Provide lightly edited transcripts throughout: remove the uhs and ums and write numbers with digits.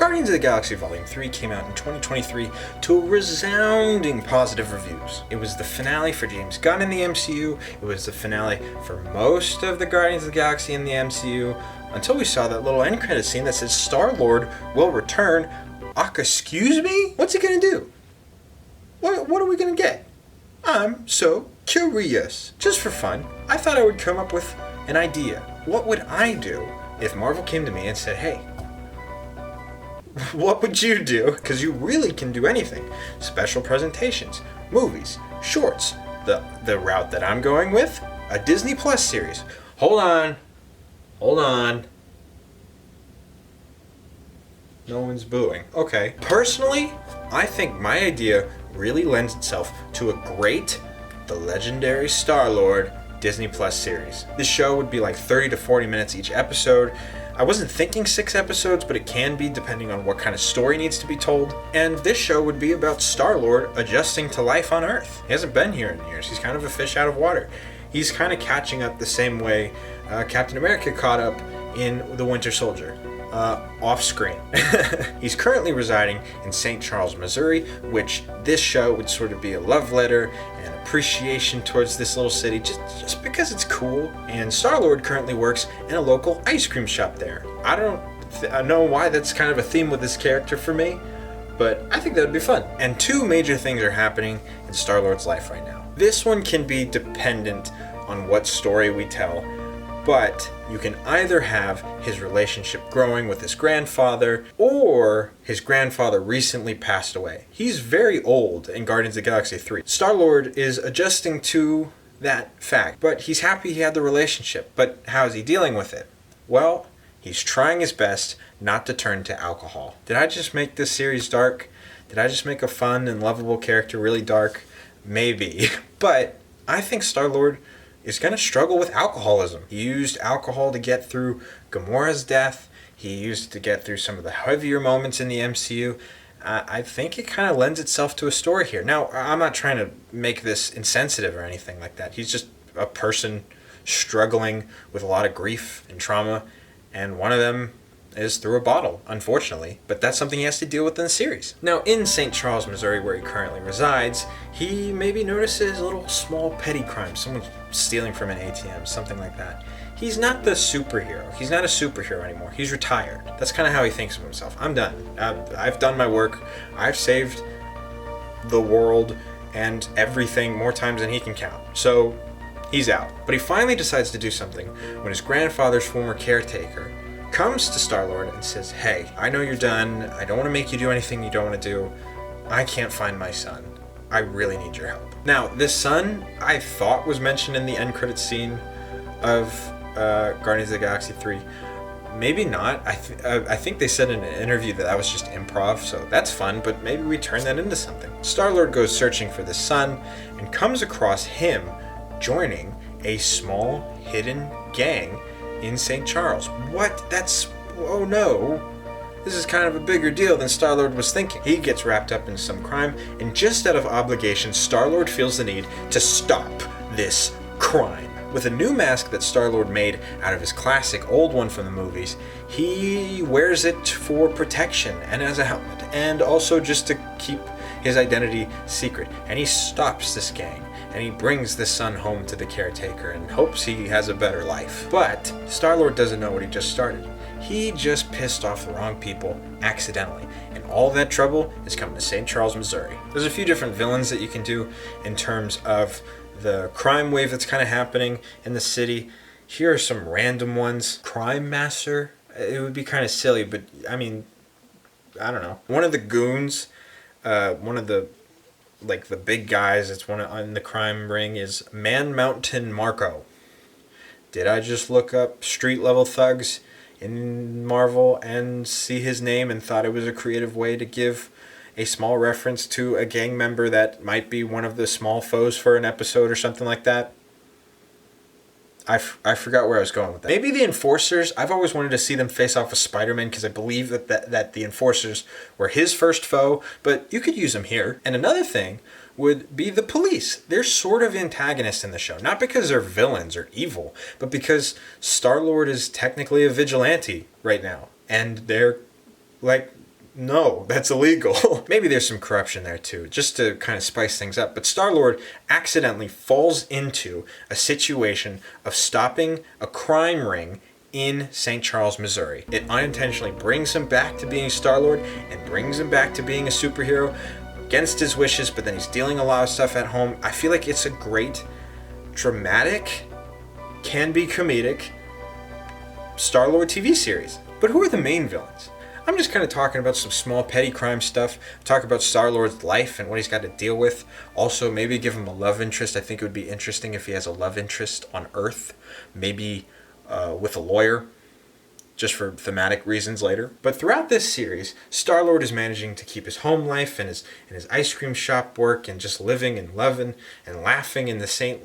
Guardians of the Galaxy Volume 3 came out in 2023 to resounding positive reviews. It was the finale for James Gunn in the MCU, it was the finale for most of the Guardians of the Galaxy in the MCU, until we saw that little end credit scene that says Star-Lord will return. Excuse me? What's he gonna do? What are we gonna get? I'm so curious. Just for fun, I thought I would come up with an idea. What would I do if Marvel came to me and said, hey, what would you do? Because you really can do anything. Special presentations, movies, shorts. The route that I'm going with, a Disney Plus series. Hold on. No one's booing. Okay. Personally, I think my idea really lends itself to a great, the legendary Star-Lord Disney Plus series. This show would be like 30 to 40 minutes each episode. I wasn't thinking 6 episodes, but it can be depending on what kind of story needs to be told. And this show would be about Star-Lord adjusting to life on Earth. He hasn't been here in years. He's kind of a fish out of water. He's kind of catching up the same way Captain America caught up in The Winter Soldier. Off screen. He's currently residing in St. Charles, Missouri, which this show would sort of be a love letter and appreciation towards this little city just because it's cool. And Star-Lord currently works in a local ice cream shop there. I don't know why that's kind of a theme with this character for me, but I think that would be fun. And 2 major things are happening in Star-Lord's life right now. This one can be dependent on what story we tell, but you can either have his relationship growing with his grandfather, or his grandfather recently passed away. He's very old in Guardians of the Galaxy 3. Star-Lord is adjusting to that fact, but he's happy he had the relationship. But how is he dealing with it? Well, he's trying his best not to turn to alcohol. Did I just make this series dark? Did I just make a fun and lovable character really dark? Maybe. But I think Star-Lord is going to struggle with alcoholism. He used alcohol to get through Gamora's death. He used it to get through some of the heavier moments in the MCU. I think it kind of lends itself to a story here. Now, I'm not trying to make this insensitive or anything like that. He's just a person struggling with a lot of grief and trauma, and one of them is through a bottle, unfortunately. But that's something he has to deal with in the series. Now, in St. Charles, Missouri, where he currently resides, he maybe notices a little small petty crime. Someone stealing from an ATM, something like that. He's not the superhero. He's not a superhero anymore. He's retired. That's kind of how he thinks of himself. I'm done. I've done my work. I've saved the world and everything more times than he can count. So he's out. But he finally decides to do something when his grandfather's former caretaker comes to Star-Lord and says, hey, I know you're done. I don't want to make you do anything you don't want to do. I can't find my son. I really need your help. Now, this son, I thought was mentioned in the end credits scene of Guardians of the Galaxy 3. Maybe not. I think they said in an interview that was just improv, so that's fun, but maybe we turn that into something. Star-Lord goes searching for this son and comes across him joining a small hidden gang in St. Charles. What? Oh no. This is kind of a bigger deal than Star-Lord was thinking. He gets wrapped up in some crime, and just out of obligation, Star-Lord feels the need to stop this crime. With a new mask that Star-Lord made out of his classic old one from the movies, he wears it for protection and as a helmet, and also just to keep his identity secret. And he stops this gang, and he brings the son home to the caretaker and hopes he has a better life. But Star-Lord doesn't know what he just started. He just pissed off the wrong people accidentally, and all that trouble is coming to St. Charles, Missouri. There's a few different villains that you can do in terms of the crime wave that's kind of happening in the city. Here are some random ones. Crime Master. It would be kind of silly, but I mean, I don't know. One of the goons, one of the the big guys that's on the crime ring is Man Mountain Marco. Did I just look up street level thugs in Marvel and see his name and thought it was a creative way to give a small reference to a gang member that might be one of the small foes for an episode or something like that? I forgot where I was going with that. Maybe the Enforcers. I've always wanted to see them face off with Spider-Man because I believe that the Enforcers were his first foe, but you could use them here. And another thing would be the police. They're sort of antagonists in the show. Not because they're villains or evil, but because Star-Lord is technically a vigilante right now. And they're No, that's illegal. Maybe there's some corruption there too, just to kind of spice things up. But Star-Lord accidentally falls into a situation of stopping a crime ring in St. Charles, Missouri. It unintentionally brings him back to being Star-Lord and brings him back to being a superhero against his wishes, but then he's dealing a lot of stuff at home. I feel like it's a great, dramatic, can be comedic Star-Lord TV series. But who are the main villains? I'm just kind of talking about some small petty crime stuff, talk about Star-Lord's life and what he's got to deal with. Also, maybe give him a love interest. I think it would be interesting if he has a love interest on Earth, maybe with a lawyer, just for thematic reasons later. But throughout this series, Star-Lord is managing to keep his home life and his ice cream shop work and just living and loving and laughing in the St.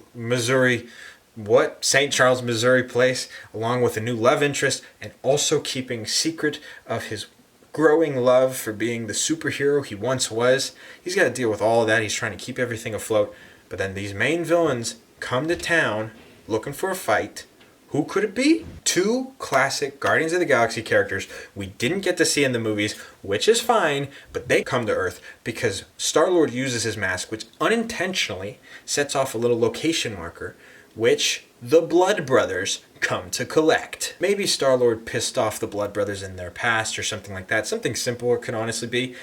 Charles, Missouri place, along with a new love interest, and also keeping secret of his growing love for being the superhero he once was. He's got to deal with all of that. He's trying to keep everything afloat. But then these main villains come to town looking for a fight. Who could it be? Two classic Guardians of the Galaxy characters we didn't get to see in the movies, which is fine, but they come to Earth because Star-Lord uses his mask, which unintentionally sets off a little location marker, which the Blood Brothers come to collect. Maybe Star-Lord pissed off the Blood Brothers in their past or something like that. Something simple it could honestly be.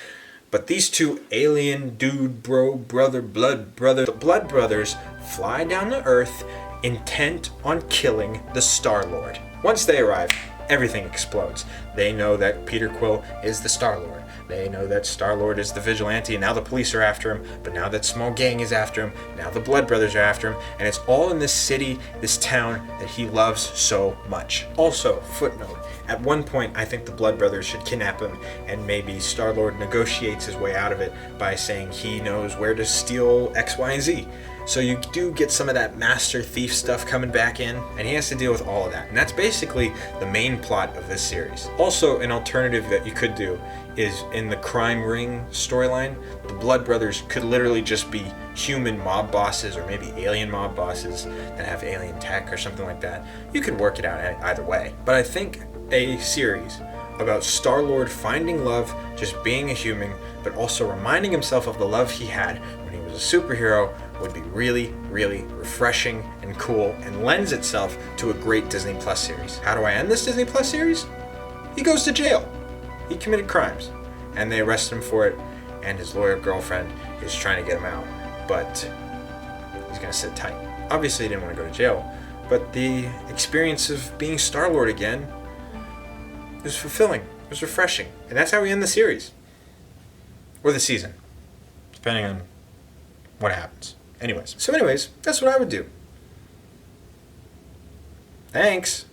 But these two alien dude, bro, brother, blood brother, the Blood Brothers fly down to Earth intent on killing the Star-Lord. Once they arrive, everything explodes. They know that Peter Quill is the Star-Lord. They know that Star-Lord is the vigilante, and now the police are after him, but now that small gang is after him, now the Blood Brothers are after him, and it's all in this city, this town that he loves so much. Also, footnote, at one point I think the Blood Brothers should kidnap him, and maybe Star-Lord negotiates his way out of it by saying he knows where to steal X, Y, and Z. So you do get some of that master thief stuff coming back in, and he has to deal with all of that. And that's basically the main plot of this series. Also, an alternative that you could do is in the crime ring storyline, the Blood Brothers could literally just be human mob bosses or maybe alien mob bosses that have alien tech or something like that. You could work it out either way. But I think a series about Star-Lord finding love, just being a human, but also reminding himself of the love he had when he was a superhero would be really, really refreshing and cool and lends itself to a great Disney Plus series. How do I end this Disney Plus series? He goes to jail. He committed crimes, and they arrest him for it, and his lawyer girlfriend is trying to get him out, but he's gonna sit tight. Obviously he didn't want to go to jail, but the experience of being Star-Lord again was fulfilling, it was refreshing, and that's how we end the series. Or the season, depending on what happens. Anyways, that's what I would do. Thanks.